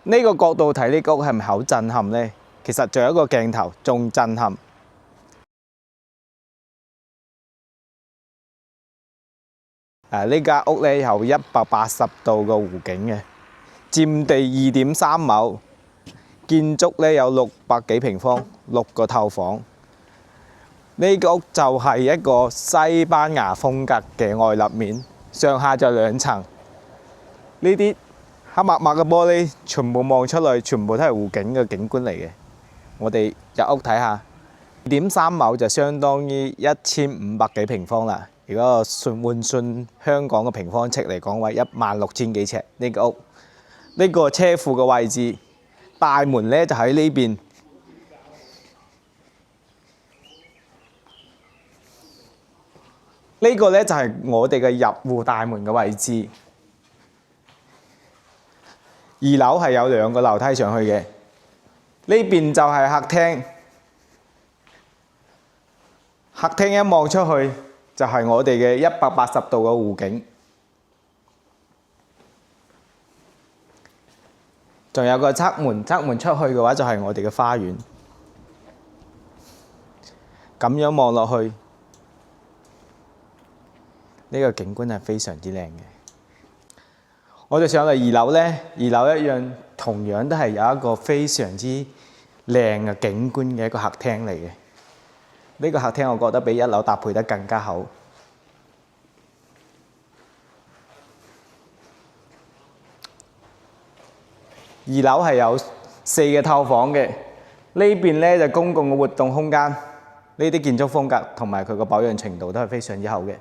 呢個角度睇呢個屋係咪好震撼呢？其實仲有一個鏡頭仲震撼。呢間屋咧有180度嘅湖景嘅，佔地2.3畝，建築咧有600幾平方，6個透房。呢個屋就係一個西班牙風格嘅外立面，上下就2層。呢啲黑墨墨嘅玻璃，全部望出去，全部都係湖景嘅景觀嚟嘅。我哋入屋睇下，2.3畝就相當於1500幾平方啦。如果換算香港嘅平方尺嚟講，話16000幾尺呢個屋。呢個車庫嘅位置，大門咧就喺呢邊。呢個咧就係我哋嘅入戶大門嘅位置。2樓係有2個樓梯上去嘅，呢邊就係客廳。客廳一望出去就係我哋嘅180度嘅湖景。仲有個側門，側門出去嘅話就係我哋嘅花園。咁樣望落去，呢個景觀係非常之靚嘅。我哋上嚟2樓呢，2樓一樣同樣都係有一個非常之靚嘅景觀嘅一個客廳嚟嘅。呢個客廳我覺得比1樓搭配得更加好。2樓係有4個透房嘅，呢邊咧就公共嘅活動空間。呢啲建築風格同埋佢個保養程度都係非常之好嘅。